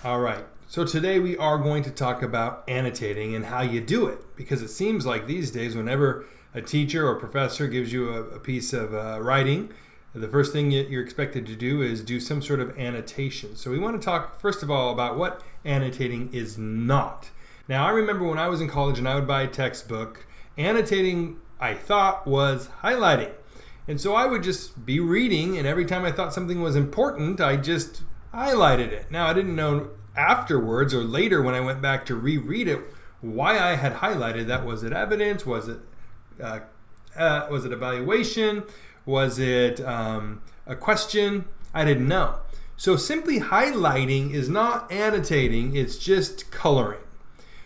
All right, so today we are going to talk about annotating and how you do it, because it seems like these days whenever a teacher or professor gives you a piece of writing, the first thing you're expected to do is do some sort of annotation. So we want to talk first of all about what annotating is not. Now, I remember when I was in college and I would buy a textbook, annotating I thought was highlighting. And so I would just be reading, and every time I thought something was important, I just highlighted it. Now, I didn't know afterwards or later when I went back to reread it why I had highlighted that. Was it evidence? Was it evaluation? Was it a question? I didn't know. So simply highlighting is not annotating, it's just coloring.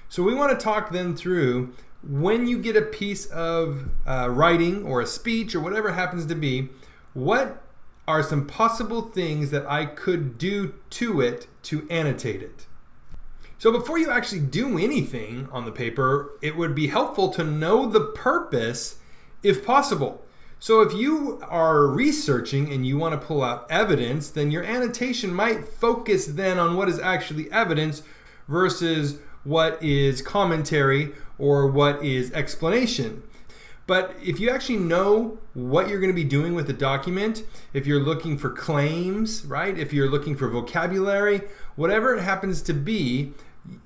So we want to talk then through when you get a piece of writing or a speech or whatever it happens to be, what are some possible things that I could do to it to annotate it. So before you actually do anything on the paper, it would be helpful to know the purpose if possible. So if you are researching and you want to pull out evidence, then your annotation might focus then on what is actually evidence versus what is commentary or what is explanation. But if you actually know what you're going to be doing with the document, if you're looking for claims, right? If you're looking for vocabulary, whatever it happens to be,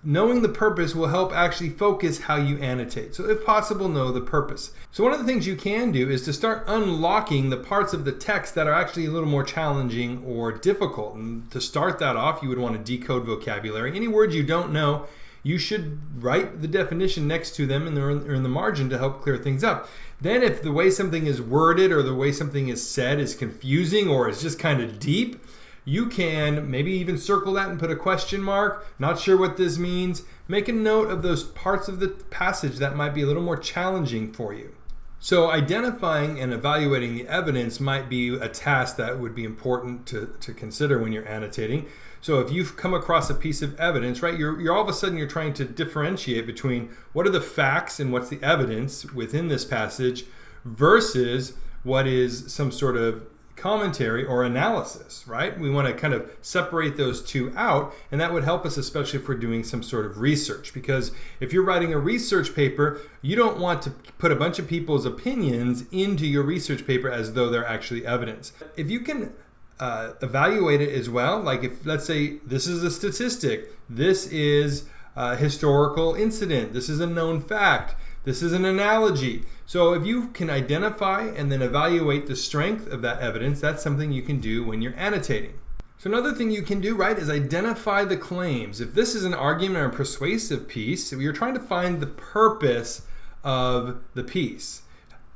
knowing the purpose will help actually focus how you annotate. So if possible, know the purpose. So one of the things you can do is to start unlocking the parts of the text that are actually a little more challenging or difficult. And to start that off, you would want to decode vocabulary. Any words you don't know, you should write the definition next to them or in the margin to help clear things up. Then if the way something is worded or the way something is said is confusing or is just kind of deep, you can maybe even circle that and put a question mark. Not sure what this means. Make a note of those parts of the passage that might be a little more challenging for you. So identifying and evaluating the evidence might be a task that would be important to consider when you're annotating. So if you've come across a piece of evidence, right, you're all of a sudden you're trying to differentiate between what are the facts and what's the evidence within this passage versus what is some sort of commentary or analysis, right? We want to kind of separate those two out, and that would help us especially if we're doing some sort of research, because if you're writing a research paper, you don't want to put a bunch of people's opinions into your research paper as though they're actually evidence. If you can evaluate it as well, like if let's say this is a statistic, this is a historical incident, this is a known fact, this is an analogy. So if you can identify and then evaluate the strength of that evidence, that's something you can do when you're annotating. So another thing you can do, right, is identify the claims. If this is an argument or a persuasive piece, you're trying to find the purpose of the piece.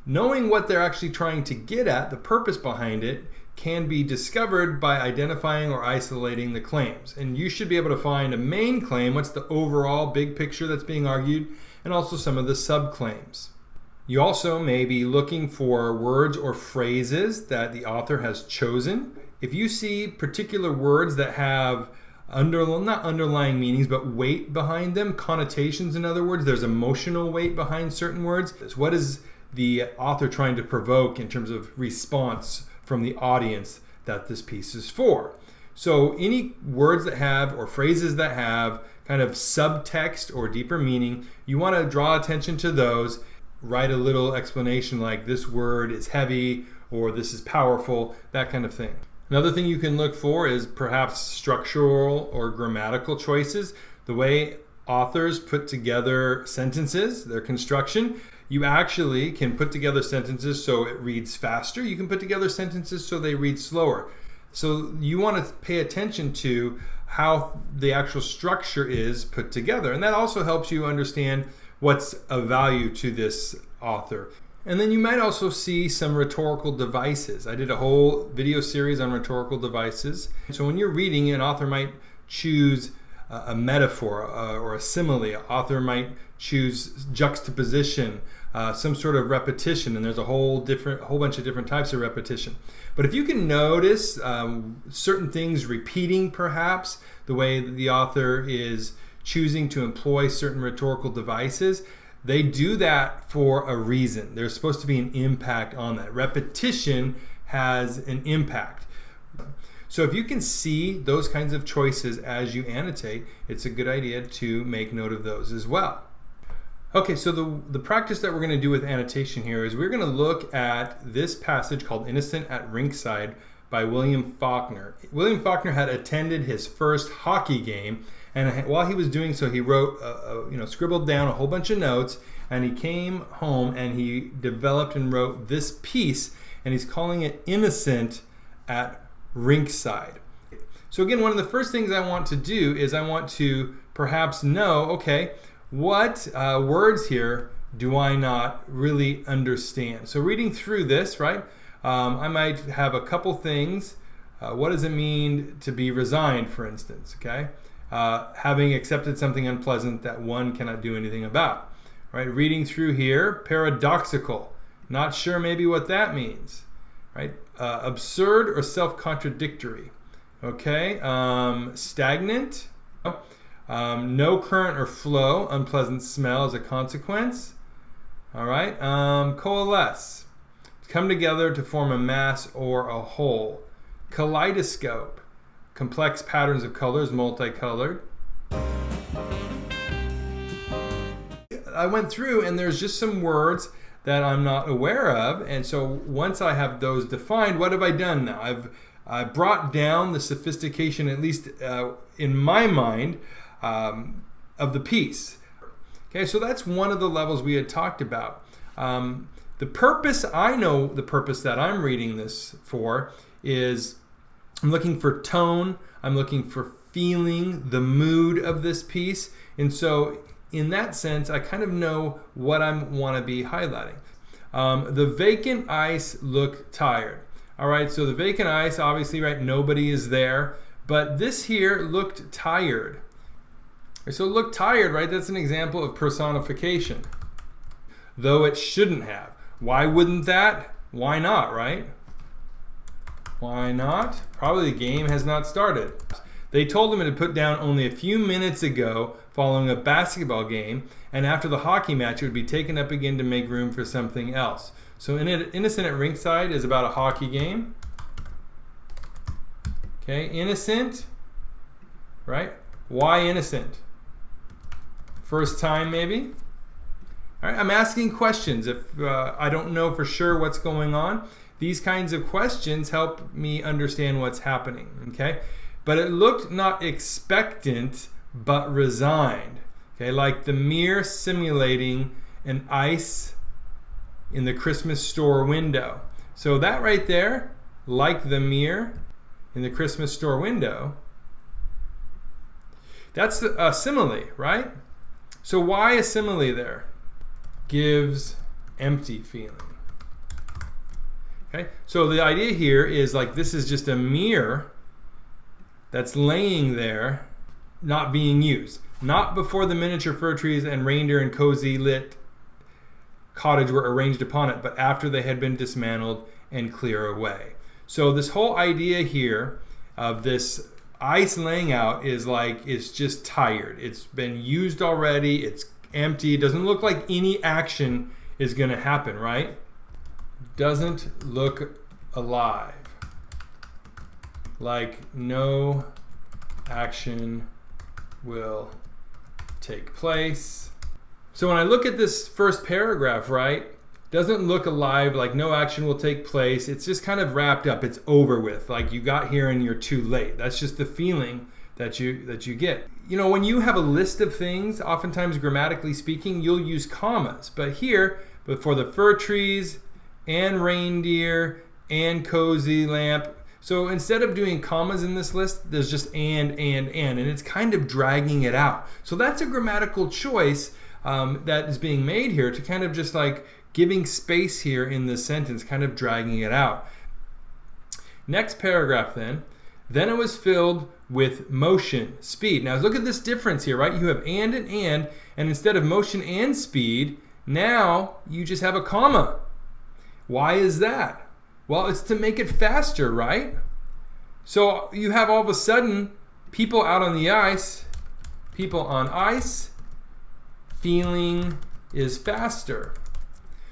Knowing what they're actually trying to get at, the purpose behind it, can be discovered by identifying or isolating the claims. And you should be able to find a main claim, what's the overall big picture that's being argued, and also some of the subclaims. You also may be looking for words or phrases that the author has chosen. If you see particular words that have not underlying meanings, but weight behind them, connotations in other words, there's emotional weight behind certain words. What is the author trying to provoke in terms of response from the audience that this piece is for? So any words that have or phrases that have kind of subtext or deeper meaning, you want to draw attention to those. Write a little explanation like this word is heavy or this is powerful, that kind of thing. Another thing you can look for is perhaps structural or grammatical choices. The way authors put together sentences, their construction. You actually can put together sentences so it reads faster. You can put together sentences so they read slower. So you want to pay attention to how the actual structure is put together. And that also helps you understand what's of value to this author. And then you might also see some rhetorical devices. I did a whole video series on rhetorical devices. So when you're reading, an author might choose a metaphor or a simile. An author might choose juxtaposition, some sort of repetition, and there's a whole bunch of different types of repetition. But if you can notice certain things repeating, perhaps the way that the author is choosing to employ certain rhetorical devices, they do that for a reason. There's supposed to be an impact on that. Repetition has an impact. So if you can see those kinds of choices as you annotate, it's a good idea to make note of those as well. Okay, so the practice that we're going to do with annotation here is we're going to look at this passage called Innocent at Rinkside by William Faulkner. William Faulkner had attended his first hockey game, and while he was doing so, he wrote, scribbled down a whole bunch of notes, and he came home and he developed and wrote this piece, and he's calling it Innocent at Rinkside. So again, one of the first things I want to do is I want to perhaps know, okay, what words here do I not really understand? So reading through this, right, I might have a couple things. What does it mean to be resigned, for instance, okay? Having accepted something unpleasant that one cannot do anything about. Right? Reading through here, paradoxical. Not sure maybe what that means. Right? Absurd or self-contradictory. Okay? Stagnant. No current or flow. Unpleasant smell as a consequence. All right? Coalesce. Come together to form a mass or a whole. Kaleidoscope. Complex patterns of colors, multicolored. I went through and there's just some words that I'm not aware of, and so once I have those defined, what have I done now? I've brought down the sophistication, at least in my mind, of the piece. Okay, so that's one of the levels we had talked about. The purpose, I know the purpose that I'm reading this for is I'm looking for tone, I'm looking for feeling, the mood of this piece, and so in that sense, I kind of know what I want to be highlighting. The vacant ice look tired. All right, so the vacant ice, obviously, right, nobody is there, but this here looked tired. So look tired, right, that's an example of personification, though it shouldn't have. Why wouldn't that? Why not, right? Why not? Probably the game has not started. They told him it had put down only a few minutes ago following a basketball game, and after the hockey match it would be taken up again to make room for something else. So Innocent at Rinkside is about a hockey game. Okay, innocent, right? Why innocent? First time maybe? All right, I'm asking questions. If I don't know for sure what's going on, these kinds of questions help me understand what's happening, okay? But it looked not expectant, but resigned. Okay, like the mirror simulating an ice in the Christmas store window. So that right there, like the mirror in the Christmas store window, that's a simile, right? So why a simile there? Gives empty feeling. Okay, so the idea here is like this is just a mirror that's laying there, not being used. Not before the miniature fir trees and reindeer and cozy lit cottage were arranged upon it, but after they had been dismantled and clear away. So this whole idea here of this ice laying out is like it's just tired. It's been used already. It's empty. It doesn't look like any action is going to happen, right? Doesn't look alive. Like no action will take place. So when I look at this first paragraph, right, doesn't look alive, like no action will take place. It's just kind of wrapped up. It's over with. Like you got here and you're too late. That's just the feeling that you get. You know, when you have a list of things, oftentimes grammatically speaking, you'll use commas. But here, for the fir trees and reindeer and cozy lamp, so instead of doing commas in this list, there's just and it's kind of dragging it out. So that's a grammatical choice that is being made here to kind of just like giving space here in this sentence, kind of dragging it out. Next paragraph then it was filled with motion, speed. Now look at this difference here, right? You have and instead of motion and speed, now you just have a comma. Why is that? Well, it's to make it faster, right? So you have all of a sudden people out on the ice, people on ice, feeling is faster.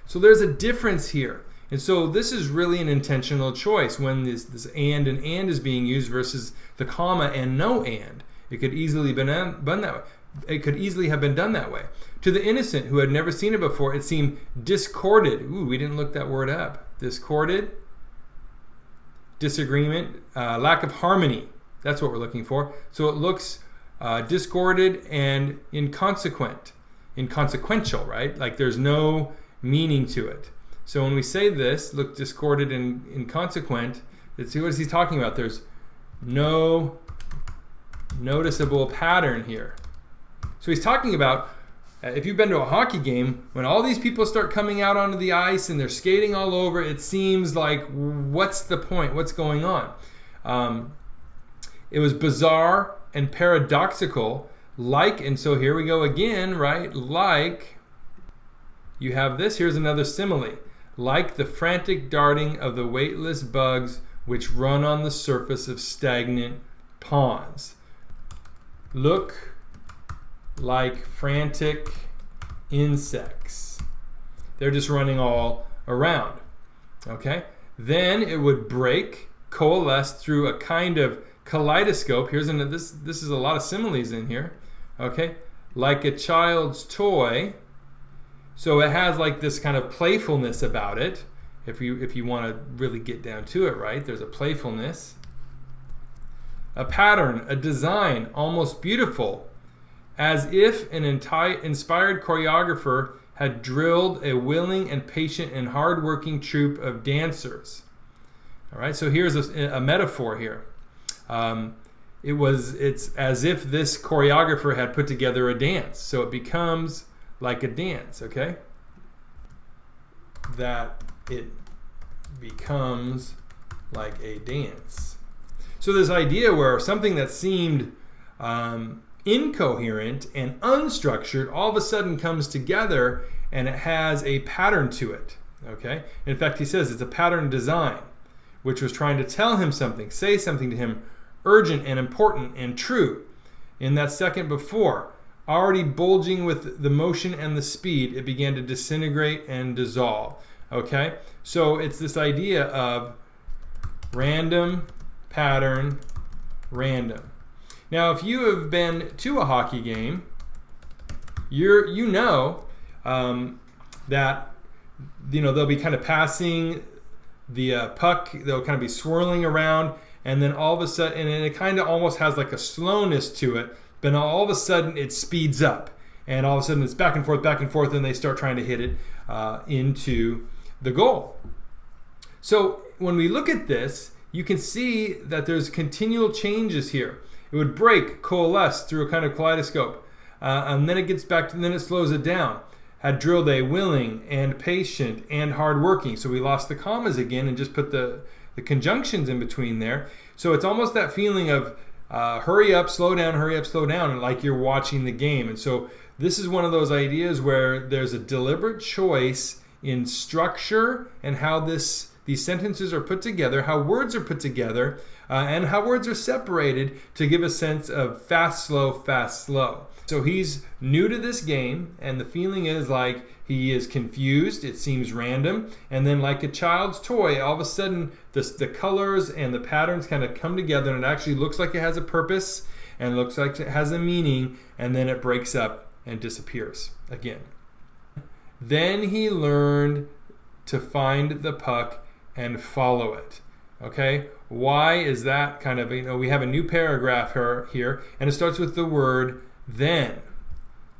So there's a difference here. And so this is really an intentional choice when this and is being used versus the comma and no and. It could easily been done that way. It could easily have been done that way. To the innocent who had never seen it before, it seemed discorded. Ooh, we didn't look that word up. Discorded, disagreement, lack of harmony. That's what we're looking for. So it looks discorded and inconsequential, right? Like there's no meaning to it. So when we say this, look discorded and inconsequent, what is he talking about? There's no noticeable pattern here. So he's talking about, if you've been to a hockey game, when all these people start coming out onto the ice and they're skating all over, it seems like, what's the point? What's going on? It was bizarre and paradoxical, and so here we go again, right? Like, you have this, here's another simile. Like the frantic darting of the weightless bugs which run on the surface of stagnant ponds. Look like frantic insects. They're just running all around. Okay? Then it would break, coalesce through a kind of kaleidoscope. Here's this is a lot of similes in here. Okay? Like a child's toy. So it has like this kind of playfulness about it. If you want to really get down to it, right? There's a playfulness. A pattern, a design, almost beautiful, as if an inspired choreographer had drilled a willing and patient and hard-working troupe of dancers. All right, so here's a metaphor here. It's as if this choreographer had put together a dance, so it becomes like a dance, okay? That it becomes like a dance. So this idea where something that seemed incoherent and unstructured all of a sudden comes together and it has a pattern to it, okay? In fact, he says it's a pattern design, which was trying to tell him something, say something to him, urgent and important and true. In that second before, already bulging with the motion and the speed, it began to disintegrate and dissolve. Okay? So it's this idea of random, pattern, random. Now, if you have been to a hockey game, you know that they'll be kind of passing the puck, they'll kind of be swirling around, and then all of a sudden, and it kind of almost has like a slowness to it, but all of a sudden it speeds up, and all of a sudden it's back and forth, and they start trying to hit it into the goal. So when we look at this, you can see that there's continual changes here. It would break, coalesce through a kind of kaleidoscope, and then it gets back to, then it slows it down. Had drilled a willing and patient and hardworking. So we lost the commas again and just put the conjunctions in between there. So it's almost that feeling of hurry up, slow down, and like you're watching the game. And so this is one of those ideas where there's a deliberate choice in structure and how these sentences are put together, how words are put together, and how words are separated to give a sense of fast, slow, fast, slow. So he's new to this game, and the feeling is like he is confused, it seems random, and then like a child's toy, all of a sudden the colors and the patterns kind of come together, and it actually looks like it has a purpose, and looks like it has a meaning, and then it breaks up and disappears again. Then he learned to find the puck and follow it. Okay? Why is that kind of, we have a new paragraph here, and it starts with the word then.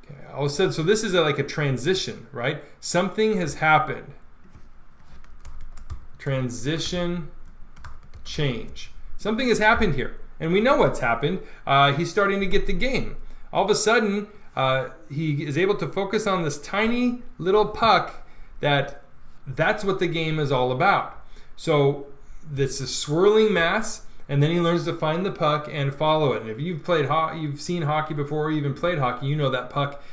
Okay, all of a sudden, so this is like a transition, right? Something has happened. Transition, change. Something has happened here, and we know what's happened. He's starting to get the game. All of a sudden, he is able to focus on this tiny little puck that's what the game is all about. So this is swirling mass, and then he learns to find the puck and follow it. And if you've seen hockey before, or even played hockey, you know that puck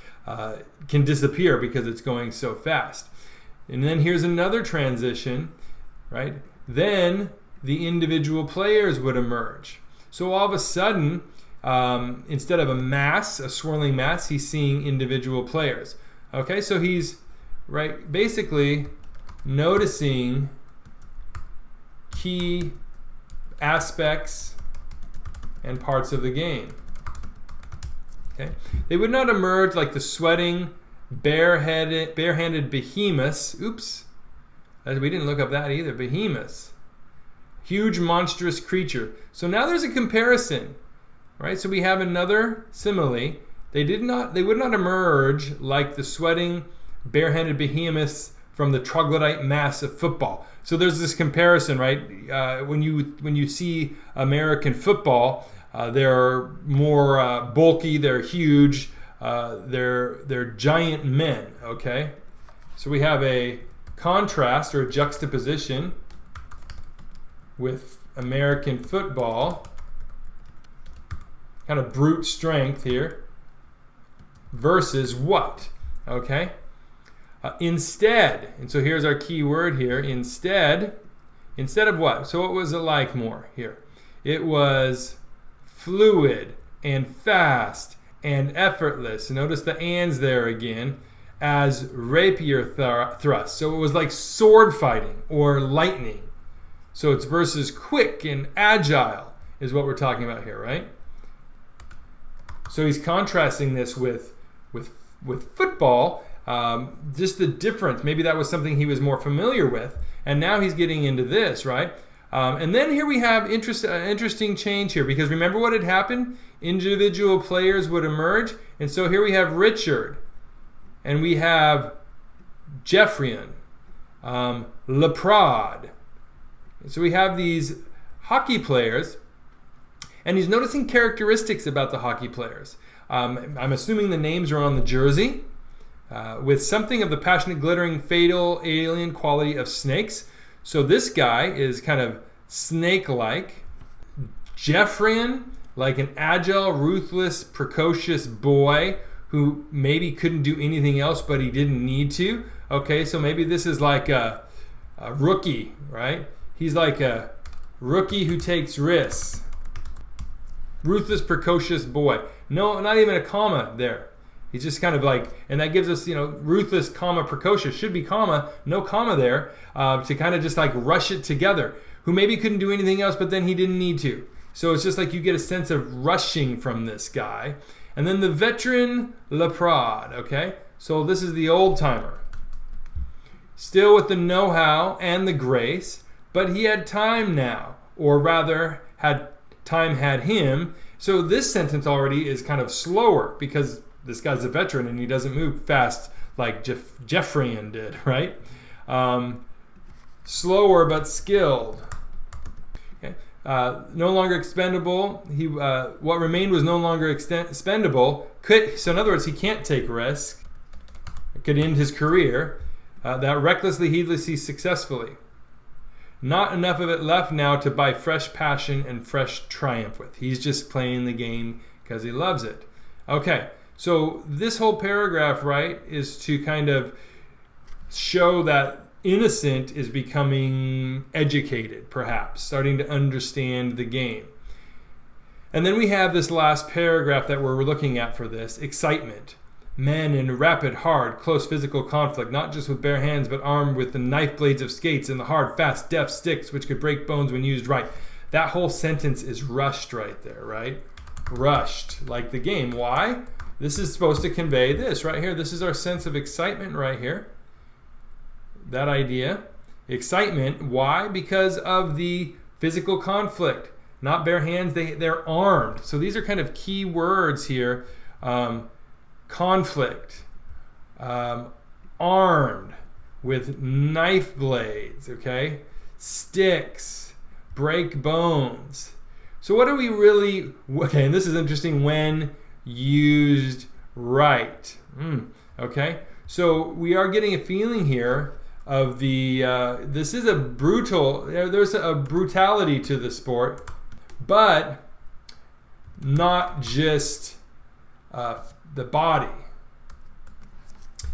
can disappear because it's going so fast. And then here's another transition, right? Then the individual players would emerge. So all of a sudden, instead of a swirling mass, he's seeing individual players. Okay, so he's basically noticing key aspects and parts of the game. Okay? They would not emerge like the sweating, barehanded behemoths. Oops. We didn't look up that either. Behemoths. Huge, monstrous creature. So now there's a comparison. Right? So we have another simile. They would not emerge like the sweating, barehanded behemoths from the troglodyte mass of football. So there's this comparison, right? When you see American football, they're more bulky, they're huge, they're giant men. Okay, so we have a contrast or a juxtaposition with American football, kind of brute strength here, versus what? Okay. Instead, and so here's our key word here, instead of what? So what was it like more here? It was fluid and fast and effortless. Notice the ands there again, as rapier thrust. So it was like sword fighting or lightning. So it's versus quick and agile is what we're talking about here, right? So he's contrasting this with football. Just the difference. Maybe that was something he was more familiar with, and now he's getting into this, right? And then here we have interesting change here, because remember what had happened? Individual players would emerge, and so here we have Richard, and we have Jeffrian, Leprade. So we have these hockey players, and he's noticing characteristics about the hockey players. I'm assuming the names are on the jersey. With something of the passionate, glittering, fatal, alien quality of snakes. So this guy is kind of snake-like. Jeffrian, like an agile, ruthless, precocious boy who maybe couldn't do anything else, but he didn't need to. Okay, so maybe this is like a rookie, right? He's like a rookie who takes risks. Ruthless, precocious boy. No, not even a comma there. He's just kind of like, and that gives us, ruthless, comma, precocious. Should be comma, no comma there, to kind of just like rush it together. Who maybe couldn't do anything else, but then he didn't need to. So it's just like you get a sense of rushing from this guy. And then the veteran Leprade, okay? So this is the old timer. Still with the know-how and the grace, but he had time now, or rather, time had him. So this sentence already is kind of slower because this guy's a veteran and he doesn't move fast like Jeffrian did, right? Slower but skilled. Okay. No longer expendable. What remained was no longer expendable. So in other words, he can't take risk. It could end his career. That recklessly, heedlessly, successfully. Not enough of it left now to buy fresh passion and fresh triumph with. He's just playing the game because he loves it. Okay. So this whole paragraph, right, is to kind of show that innocent is becoming educated, perhaps, starting to understand the game. And then we have this last paragraph that we're looking at for this, excitement. Men in rapid, hard, close physical conflict, not just with bare hands, but armed with the knife blades of skates and the hard, fast, deft sticks which could break bones when used right. That whole sentence is rushed right there, right? Rushed, like the game. Why? This is supposed to convey this right here. This is our sense of excitement right here. That idea. Excitement. Why? Because of the physical conflict. Not bare hands, they're armed. So these are kind of key words here. Conflict. Armed with knife blades, okay? Sticks. Break bones. So what are we really... Okay, and this is interesting. When used right. Okay, so we are getting a feeling here of the this is a brutal, there's a brutality to the sport, but not just the body.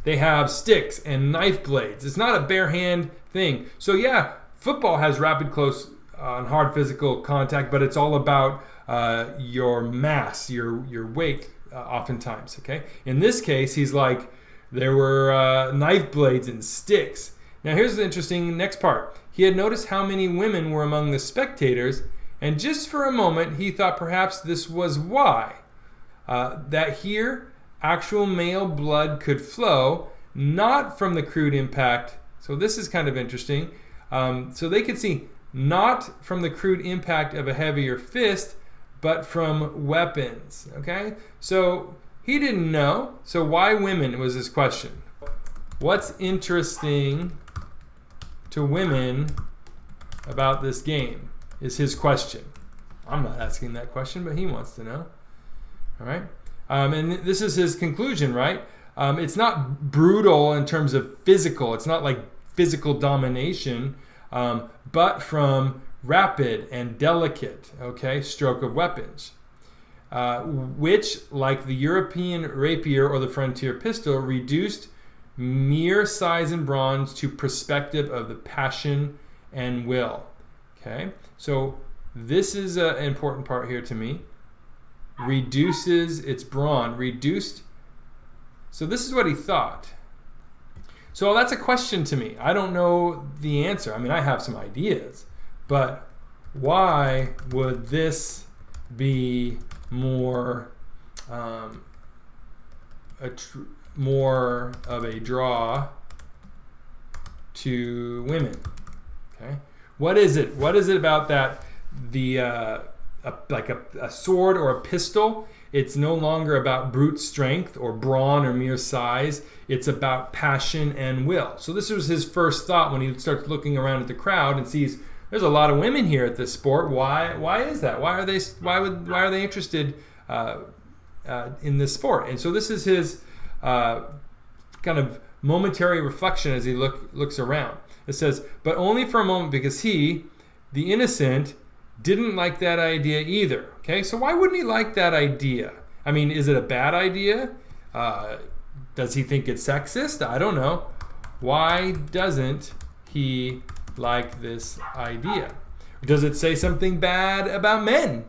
They have sticks and knife blades. It's not a bare hand thing. So yeah, football has rapid, close and hard physical contact, but it's all about your mass, your weight, oftentimes. Okay. In this case, he's like, there were knife blades and sticks. Now here's the interesting next part. He had noticed how many women were among the spectators, and just for a moment he thought perhaps this was why. That here actual male blood could flow, not from the crude impact. So this is kind of interesting. So they could see not from the crude impact of a heavier fist, but from weapons. Okay? So he didn't know. So why women was his question. What's interesting to women about this game is his question. I'm not asking that question, but he wants to know. All right? And this is his conclusion, right? It's not brutal in terms of physical. It's not like physical domination, but from rapid and delicate, okay, stroke of weapons, which, like the European rapier or the frontier pistol, reduced mere size and bronze to perspective of the passion and will. Okay, so this is an important part here to me. Reduces its brawn, reduced. So this is what he thought. So that's a question to me. I don't know the answer. I mean, I have some ideas, but why would this be more more of a draw to women? Okay, what is it? What is it about that? Like a sword or a pistol, it's no longer about brute strength or brawn or mere size. It's about passion and will. So this was his first thought when he starts looking around at the crowd and sees there's a lot of women here at this sport. Why is that? Why are they interested in this sport? And so this is his kind of momentary reflection as he looks around. It says, but only for a moment, because he, the innocent, didn't like that idea either. Okay, so why wouldn't he like that idea? I mean, is it a bad idea? Does he think it's sexist? I don't know. Why doesn't he like this idea? Does it say something bad about men?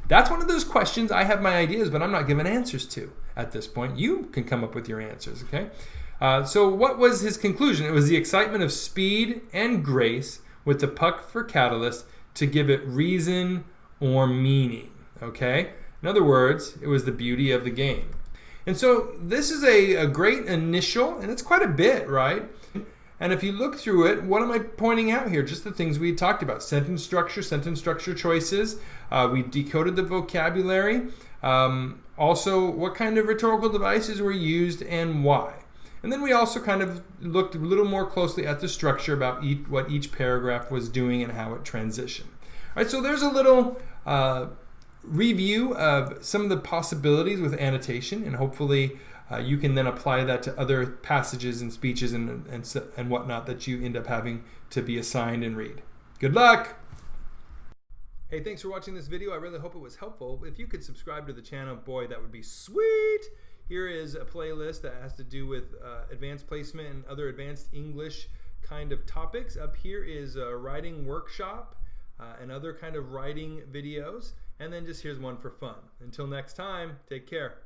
That's one of those questions. I have my ideas, but I'm not given answers to at this point. You can come up with your answers, okay? So what was his conclusion? It was the excitement of speed and grace with the puck for catalyst to give it reason or meaning, okay? In other words, it was the beauty of the game. And so this is a great initial, and it's quite a bit, right? And if you look through it, what am I pointing out here? Just the things we talked about. Sentence structure choices. We decoded the vocabulary. Also, what kind of rhetorical devices were used and why. And then we also kind of looked a little more closely at the structure about what each paragraph was doing and how it transitioned. All right, so there's a little review of some of the possibilities with annotation, and hopefully you can then apply that to other passages and speeches and whatnot that you end up having to be assigned and read. Good luck! Hey, thanks for watching this video. I really hope it was helpful. If you could subscribe to the channel, boy, that would be sweet. Here is a playlist that has to do with advanced placement and other advanced English kind of topics. Up here is a writing workshop and other kind of writing videos. And then just here's one for fun. Until next time, take care.